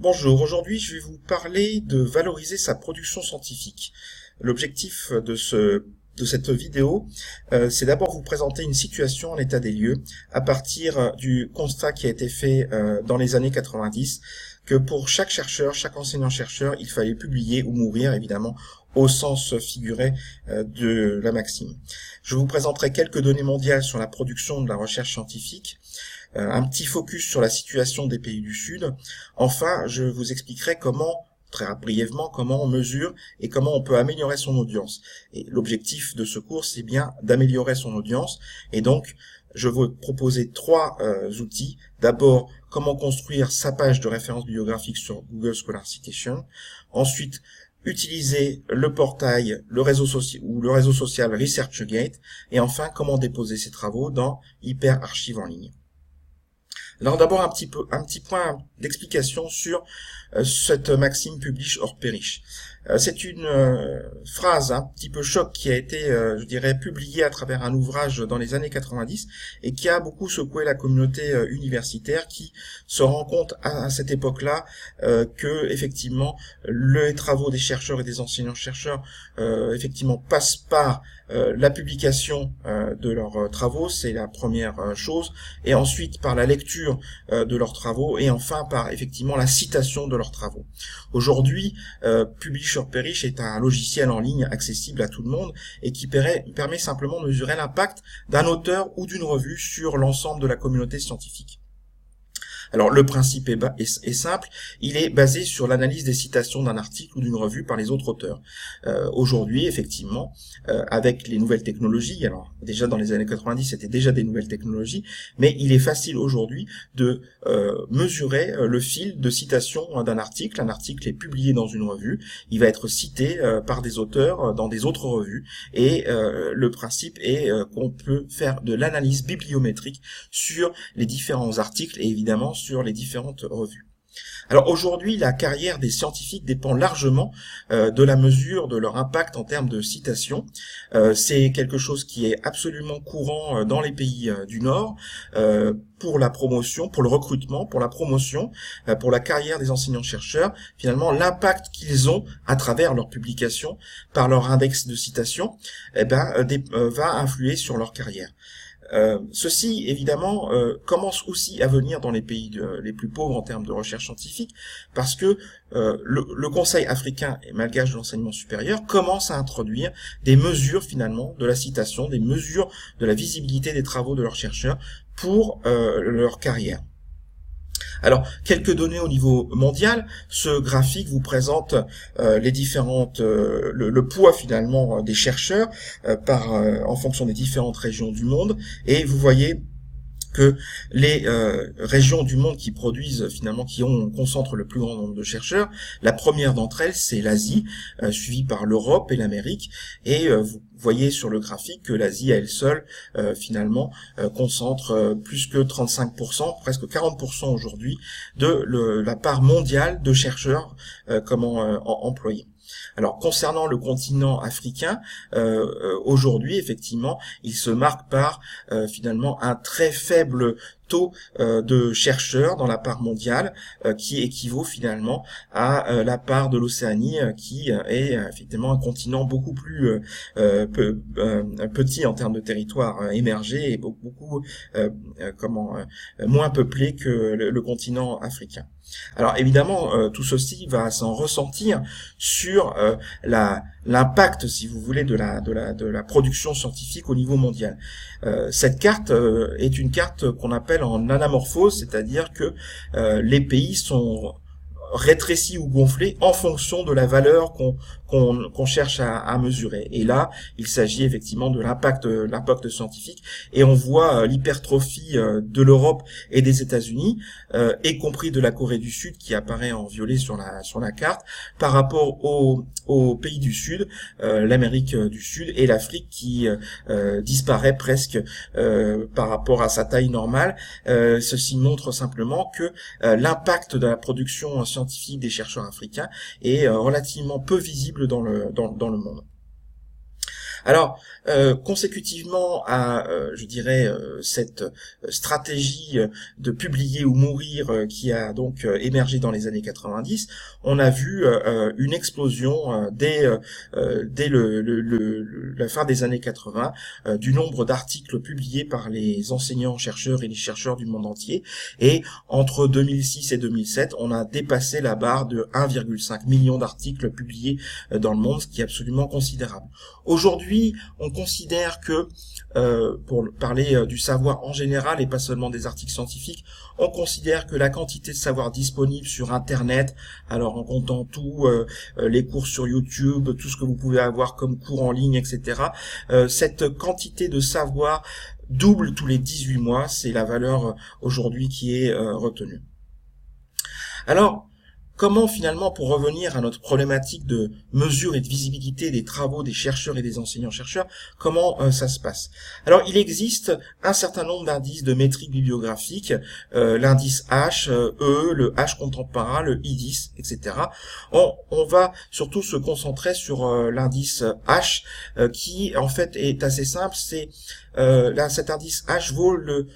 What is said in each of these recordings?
Bonjour, aujourd'hui je vais vous parler de valoriser sa production scientifique. L'objectif de cette vidéo, c'est d'abord vous présenter une situation en état des lieux à partir du constat qui a été fait dans les années 90, que pour chaque chercheur, chaque enseignant-chercheur, il fallait publier ou mourir, évidemment, au sens figuré de la maxime. Je vous présenterai quelques données mondiales sur la production de la recherche scientifique, un petit focus sur la situation des pays du Sud. Enfin, je vous expliquerai très brièvement, comment on mesure et comment on peut améliorer son audience. Et l'objectif de ce cours, c'est bien d'améliorer son audience. Et donc, je vais vous proposer trois outils. D'abord, comment construire sa page de référence bibliographique sur Google Scholar Citation. Ensuite, utiliser le portail, le réseau social ResearchGate. Et enfin, comment déposer ses travaux dans HyperArchive en ligne. Alors d'abord un petit point d'explication sur cette maxime publish or perish. C'est une phrase un petit peu choc qui a été, je dirais, publiée à travers un ouvrage dans les années 90 et qui a beaucoup secoué la communauté universitaire, qui se rend compte à cette époque-là que effectivement les travaux des chercheurs et des enseignants-chercheurs effectivement passent par la publication de leurs travaux, c'est la première chose, et ensuite par la lecture de leurs travaux, et enfin par effectivement la citation de leurs travaux. Aujourd'hui, Publish or Perish est un logiciel en ligne accessible à tout le monde et qui permet simplement de mesurer l'impact d'un auteur ou d'une revue sur l'ensemble de la communauté scientifique. Alors le principe est simple, il est basé sur l'analyse des citations d'un article ou d'une revue par les autres auteurs. Aujourd'hui, effectivement, avec les nouvelles technologies, alors déjà dans les années 90 c'était déjà des nouvelles technologies, mais il est facile aujourd'hui de mesurer le fil de citation d'un article. Un article est publié dans une revue, il va être cité par des auteurs dans des autres revues, et le principe est qu'on peut faire de l'analyse bibliométrique sur les différents articles et évidemment sur les différentes revues. Alors aujourd'hui, la carrière des scientifiques dépend largement de la mesure de leur impact en termes de citation. C'est quelque chose qui est absolument courant dans les pays du Nord, pour la promotion, pour le recrutement, pour la promotion, pour la carrière des enseignants-chercheurs. Finalement, l'impact qu'ils ont à travers leurs publications, par leur index de citation, va influer sur leur carrière. Ceci, évidemment, commence aussi à venir dans les pays les plus pauvres en termes de recherche scientifique, parce que le Conseil africain et malgache de l'enseignement supérieur commence à introduire des mesures, finalement, de la citation, des mesures de la visibilité des travaux de leurs chercheurs pour leur carrière. Alors, quelques données au niveau mondial. Ce graphique vous présente les différentes, le poids finalement des chercheurs en fonction des différentes régions du monde, et vous voyez que les régions du monde qui produisent finalement, concentrent le plus grand nombre de chercheurs, la première d'entre elles c'est l'Asie, suivie par l'Europe et l'Amérique, et vous voyez sur le graphique que l'Asie à elle seule finalement concentre plus que 35%, presque 40% aujourd'hui de la part mondiale de chercheurs employés. Alors concernant le continent africain, aujourd'hui effectivement, il se marque par finalement un très faible taux de chercheurs dans la part mondiale, qui équivaut finalement à la part de l'Océanie, qui est effectivement un continent beaucoup plus petit en termes de territoire émergé, et beaucoup moins peuplé que le continent africain. Alors évidemment, tout ceci va s'en ressentir sur l'impact, si vous voulez, de la production scientifique au niveau mondial. Cette carte est une carte qu'on appelle en anamorphose, c'est-à-dire que les pays sont rétrécis ou gonflés en fonction de la valeur qu'on cherche à mesurer. Et là, il s'agit effectivement de l'impact scientifique, et on voit l'hypertrophie de l'Europe et des États-Unis, y compris de la Corée du Sud qui apparaît en violet sur la carte, par rapport aux pays du Sud, l'Amérique du Sud et l'Afrique qui disparaît presque par rapport à sa taille normale. Ceci montre simplement que l'impact de la production scientifique des chercheurs africains est relativement peu visible dans le monde. Alors, consécutivement à, je dirais, cette stratégie de publier ou mourir qui a donc émergé dans les années 90, on a vu une explosion dès la fin des années 80 du nombre d'articles publiés par les enseignants, chercheurs et les chercheurs du monde entier. Et entre 2006 et 2007, on a dépassé la barre de 1,5 million d'articles publiés dans le monde, ce qui est absolument considérable. Aujourd'hui, on considère que, pour parler du savoir en général et pas seulement des articles scientifiques, on considère que la quantité de savoir disponible sur Internet, alors en comptant tout, les cours sur YouTube, tout ce que vous pouvez avoir comme cours en ligne, etc., cette quantité de savoir double tous les 18 mois, c'est la valeur aujourd'hui qui est retenue. Alors, comment finalement, pour revenir à notre problématique de mesure et de visibilité des travaux des chercheurs et des enseignants-chercheurs, comment ça se passe? Alors, il existe un certain nombre d'indices de métriques bibliographiques, l'indice H, le H contemporain, le I10, etc. On va surtout se concentrer sur l'indice H, qui en fait est assez simple. C'est cet indice H vaut le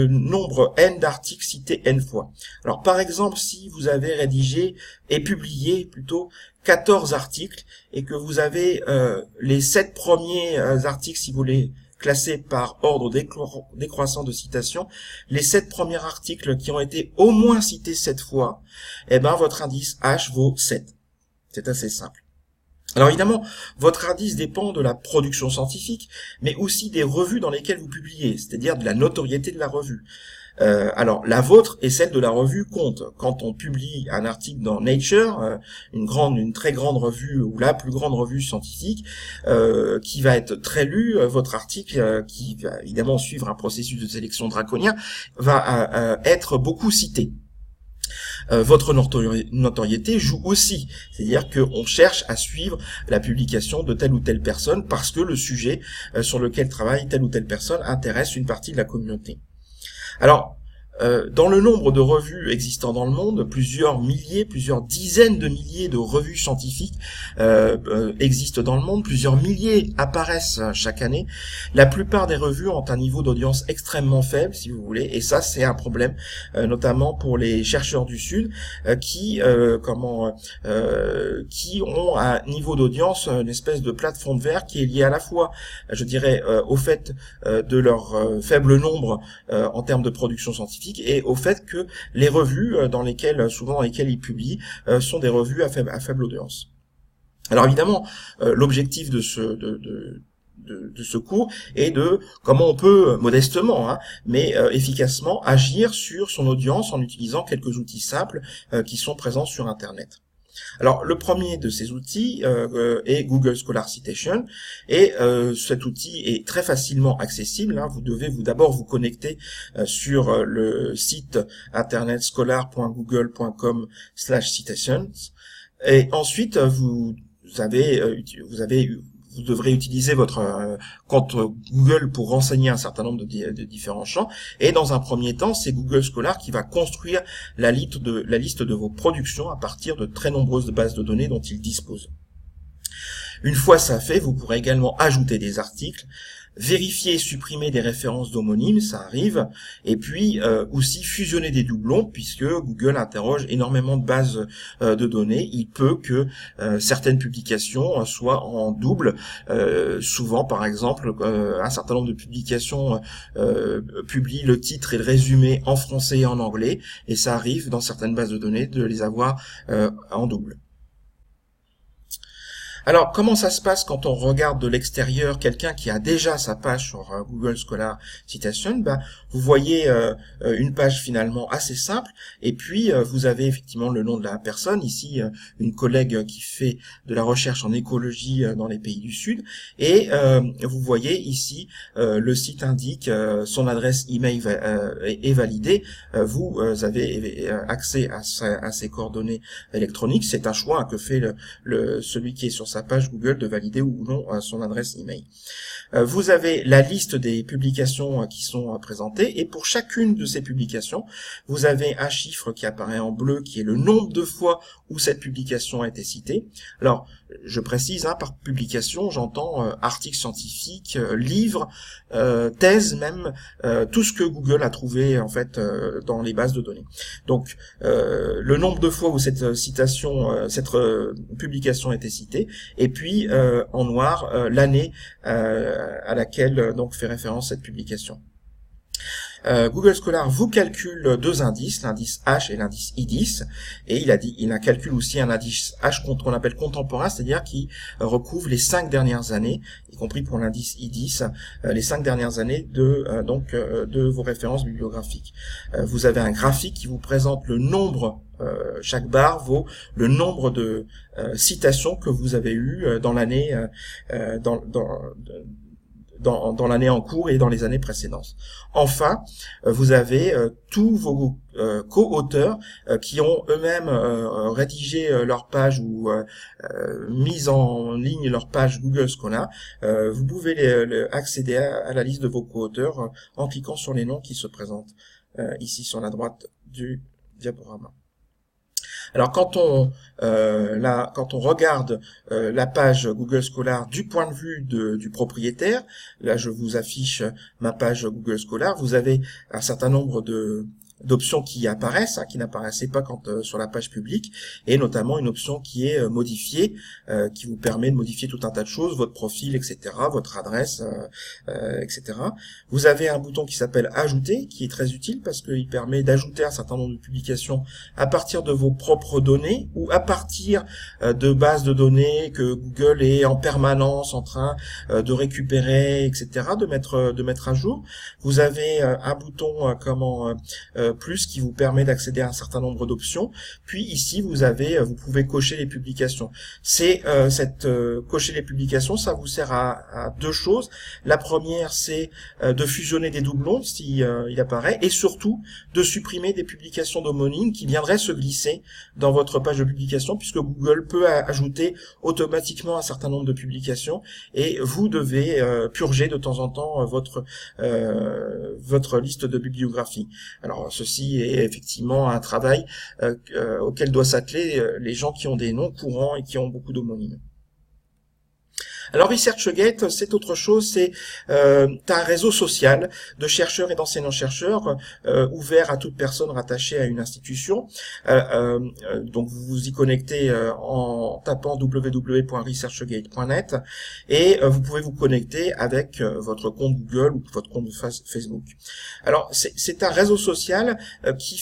nombre n d'articles cités n fois. Alors par exemple, si vous avez rédigé et publié plutôt 14 articles et que vous avez les 7 premiers articles, si vous les classez par ordre décroissant de citation, les 7 premiers articles qui ont été au moins cités 7 fois, eh ben votre indice H vaut 7. C'est assez simple. Alors évidemment, votre indice dépend de la production scientifique, mais aussi des revues dans lesquelles vous publiez, c'est-à-dire de la notoriété de la revue. Alors la vôtre et celle de la revue comptent. Quand on publie un article dans Nature, une très grande revue ou la plus grande revue scientifique, qui va être très lu, votre article, qui va évidemment suivre un processus de sélection draconien, va être beaucoup cité. Votre notoriété joue aussi, c'est-à-dire qu'on cherche à suivre la publication de telle ou telle personne parce que le sujet sur lequel travaille telle ou telle personne intéresse une partie de la communauté. Alors, dans le nombre de revues existant dans le monde, plusieurs dizaines de milliers de revues scientifiques existent dans le monde, plusieurs milliers apparaissent chaque année. La plupart des revues ont un niveau d'audience extrêmement faible, si vous voulez, et ça c'est un problème, notamment pour les chercheurs du Sud, qui ont un niveau d'audience, une espèce de plate-fond de verre qui est lié à la fois, je dirais, au fait de leur faible nombre en termes de production scientifique, et au fait que les revues dans lesquelles ils publient sont des revues à faible audience. Alors évidemment, l'objectif de ce cours est de comment on peut modestement, mais efficacement agir sur son audience en utilisant quelques outils simples qui sont présents sur Internet. Alors le premier de ces outils est Google Scholar Citation, et cet outil est très facilement accessible. Vous devez d'abord vous connecter sur le site internet scholar.google.com/citations, et ensuite vous devrez utiliser votre compte Google pour renseigner un certain nombre de différents champs. Et dans un premier temps, c'est Google Scholar qui va construire la liste de vos productions à partir de très nombreuses bases de données dont il dispose. Une fois ça fait, vous pourrez également ajouter des articles, vérifier et supprimer des références d'homonymes, ça arrive, et puis aussi fusionner des doublons, puisque Google interroge énormément de bases de données. Il peut que certaines publications soient en double. Souvent, par exemple, un certain nombre de publications publient le titre et le résumé en français et en anglais, et ça arrive dans certaines bases de données de les avoir en double. Alors, comment ça se passe quand on regarde de l'extérieur quelqu'un qui a déjà sa page sur Google Scholar Citation? Vous voyez une page finalement assez simple, et puis vous avez effectivement le nom de la personne, ici une collègue qui fait de la recherche en écologie dans les pays du Sud, et vous voyez ici le site indique son adresse email est validée, vous avez accès à ses coordonnées électroniques. C'est un choix que fait celui qui est sur sa page Google de valider ou non son adresse email. Vous avez la liste des publications qui sont présentées, et pour chacune de ces publications, vous avez un chiffre qui apparaît en bleu, qui est le nombre de fois où cette publication a été citée. Alors, je précise, par publication, j'entends article scientifique, livre, thèse même, tout ce que Google a trouvé en fait dans les bases de données. Donc, le nombre de fois où cette citation, cette publication a été citée, et puis en noir l'année à laquelle donc fait référence cette publication. Google Scholar vous calcule deux indices, l'indice H et l'indice I10, et il calcule aussi un indice H qu'on appelle contemporain, c'est-à-dire qui recouvre les 5 dernières années, y compris pour l'indice I10, les 5 dernières années de vos références bibliographiques. Vous avez un graphique qui vous présente le nombre, chaque barre vaut le nombre de citations que vous avez eues dans l'année dans l'année en cours et dans les années précédentes. Enfin, vous avez tous vos co-auteurs qui ont eux-mêmes rédigé leur page ou mis en ligne leur page Google Scholar. Vous pouvez accéder à la liste de vos co-auteurs en cliquant sur les noms qui se présentent ici sur la droite du diaporama. Alors quand on regarde la page Google Scholar du point de vue du propriétaire, là je vous affiche ma page Google Scholar, vous avez un certain nombre d'options qui apparaissent, qui n'apparaissaient pas quand sur la page publique, et notamment une option qui est modifiée, qui vous permet de modifier tout un tas de choses, votre profil, etc., votre adresse, etc. Vous avez un bouton qui s'appelle Ajouter, qui est très utile parce qu'il permet d'ajouter un certain nombre de publications à partir de vos propres données ou à partir de bases de données que Google est en permanence en train de récupérer, etc., de mettre à jour. Vous avez un bouton plus qui vous permet d'accéder à un certain nombre d'options. Puis ici vous pouvez cocher les publications. Cocher les publications, ça vous sert à deux choses. La première, c'est de fusionner des doublons si il apparaît, et surtout de supprimer des publications d'homonymes qui viendraient se glisser dans votre page de publication, puisque Google peut ajouter automatiquement un certain nombre de publications et vous devez purger de temps en temps votre liste de bibliographie. Alors ceci est effectivement un travail auquel doivent s'atteler les gens qui ont des noms courants et qui ont beaucoup d'homonymes. Alors ResearchGate, c'est autre chose, c'est un réseau social de chercheurs et d'enseignants-chercheurs ouvert à toute personne rattachée à une institution. Donc vous vous y connectez en tapant www.researchgate.net et vous pouvez vous connecter avec votre compte Google ou votre compte Facebook. Alors c'est un réseau social qui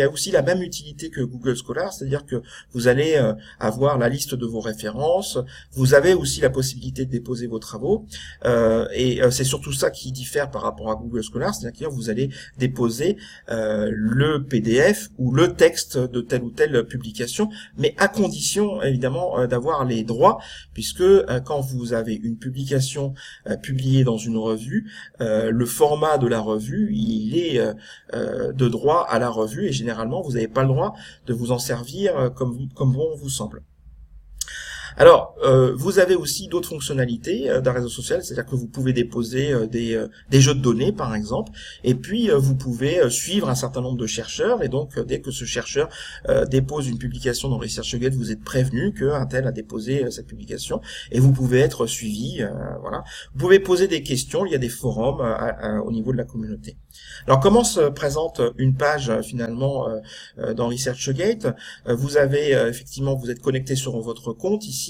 a aussi la même utilité que Google Scholar, c'est-à-dire que vous allez avoir la liste de vos références, vous avez aussi la possibilité de déposer vos travaux et c'est surtout ça qui diffère par rapport à Google Scholar, c'est-à-dire que vous allez déposer le PDF ou le texte de telle ou telle publication, mais à condition évidemment d'avoir les droits, puisque quand vous avez une publication publiée dans une revue, le format de la revue il est de droit à la revue et généralement vous n'avez pas le droit de vous en servir comme bon vous semble. Alors, vous avez aussi d'autres fonctionnalités d'un réseau social, c'est-à-dire que vous pouvez déposer des jeux de données, par exemple, et puis vous pouvez suivre un certain nombre de chercheurs, et donc dès que ce chercheur dépose une publication dans ResearchGate, vous êtes prévenu qu'un tel a déposé cette publication, et vous pouvez être suivi. Voilà. Vous pouvez poser des questions, il y a des forums au niveau de la communauté. Alors, comment se présente une page finalement dans ResearchGate? Vous avez effectivement, vous êtes connecté sur votre compte ici.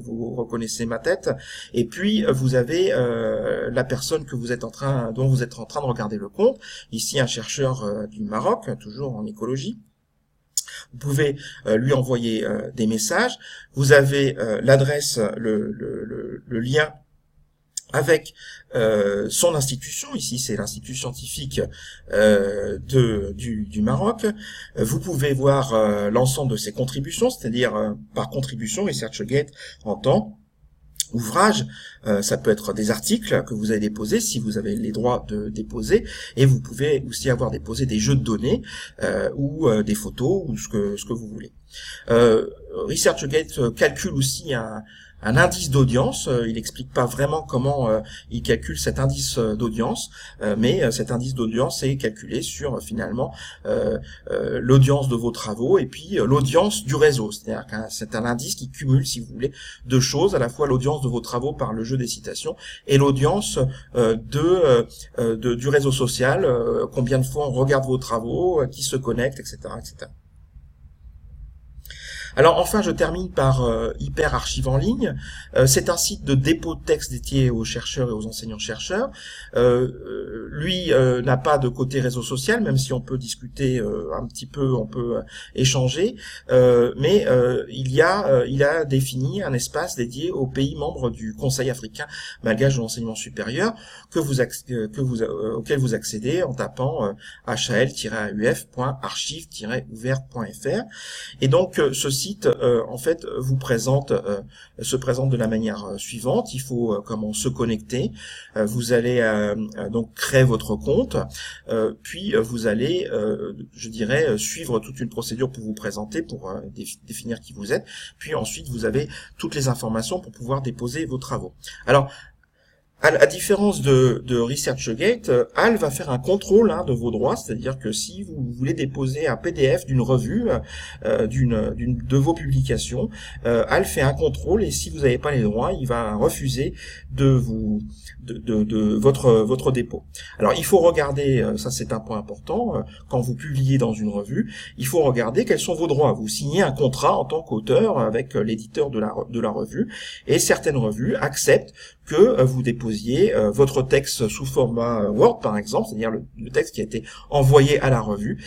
Vous reconnaissez ma tête, et puis vous avez la personne dont vous êtes en train de regarder le compte. Ici, un chercheur du Maroc, toujours en écologie. Vous pouvez lui envoyer des messages. Vous avez l'adresse, le lien avec son institution, ici c'est l'Institut scientifique du Maroc. Vous pouvez voir l'ensemble de ses contributions, c'est-à-dire par contribution, ResearchGate entend ouvrages, ça peut être des articles que vous avez déposés si vous avez les droits de déposer, et vous pouvez aussi avoir déposé des jeux de données ou des photos ou ce que vous voulez. ResearchGate calcule aussi un indice d'audience. Il explique pas vraiment comment il calcule cet indice d'audience, mais cet indice d'audience est calculé sur finalement l'audience de vos travaux et puis l'audience du réseau. C'est-à-dire que c'est un indice qui cumule, si vous voulez, deux choses, à la fois l'audience de vos travaux par le jeu des citations et l'audience du réseau social, combien de fois on regarde vos travaux, qui se connecte, etc., etc. Alors enfin, je termine par HyperArchive en ligne. C'est un site de dépôt de texte dédié aux chercheurs et aux enseignants-chercheurs. Lui n'a pas de côté réseau social, même si on peut discuter un petit peu, on peut échanger, mais il a défini un espace dédié aux pays membres du Conseil africain malgache de l'enseignement supérieur auquel vous accédez en tapant hal-auf.archive-ouvert.fr. Et donc ce site en fait se présente de la manière suivante. Il faut comment se connecter. Vous allez donc créer votre compte, puis vous allez je dirais suivre toute une procédure pour vous présenter, pour définir qui vous êtes, puis ensuite vous avez toutes les informations pour pouvoir déposer vos travaux. Alors à différence de ResearchGate, HAL va faire un contrôle de vos droits, c'est-à-dire que si vous voulez déposer un PDF d'une revue, de vos publications, HAL fait un contrôle et si vous n'avez pas les droits, il va refuser de votre dépôt. Alors il faut regarder, ça c'est un point important, quand vous publiez dans une revue, il faut regarder quels sont vos droits. Vous signez un contrat en tant qu'auteur avec l'éditeur de la revue, et certaines revues acceptent que vous déposiez votre texte sous format Word par exemple, c'est-à-dire le texte qui a été envoyé à la revue,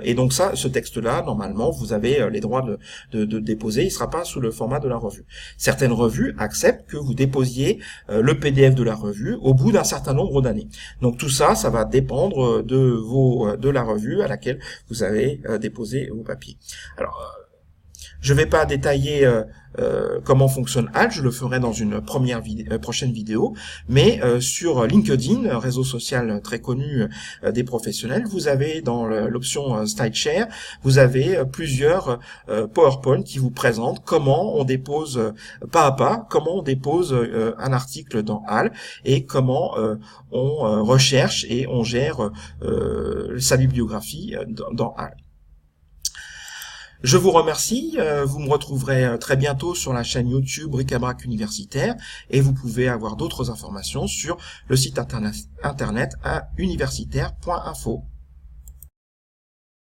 et donc ce texte-là, normalement, vous avez les droits de déposer, il ne sera pas sous le format de la revue. Certaines revues acceptent que vous déposiez le PDF de la revue au bout d'un certain nombre d'années. Donc tout ça, ça va dépendre de la revue à laquelle vous avez déposé vos papiers. Alors, je ne vais pas détailler comment fonctionne HAL, je le ferai dans une prochaine vidéo, mais sur LinkedIn, réseau social très connu des professionnels, vous avez dans l'option SlideShare, vous avez plusieurs PowerPoint qui vous présentent comment on dépose pas à pas, comment on dépose un article dans HAL et comment on recherche et on gère sa bibliographie dans HAL. Je vous remercie, vous me retrouverez très bientôt sur la chaîne YouTube Bric-à-Brac Universitaire et vous pouvez avoir d'autres informations sur le site internet à universitaire.info.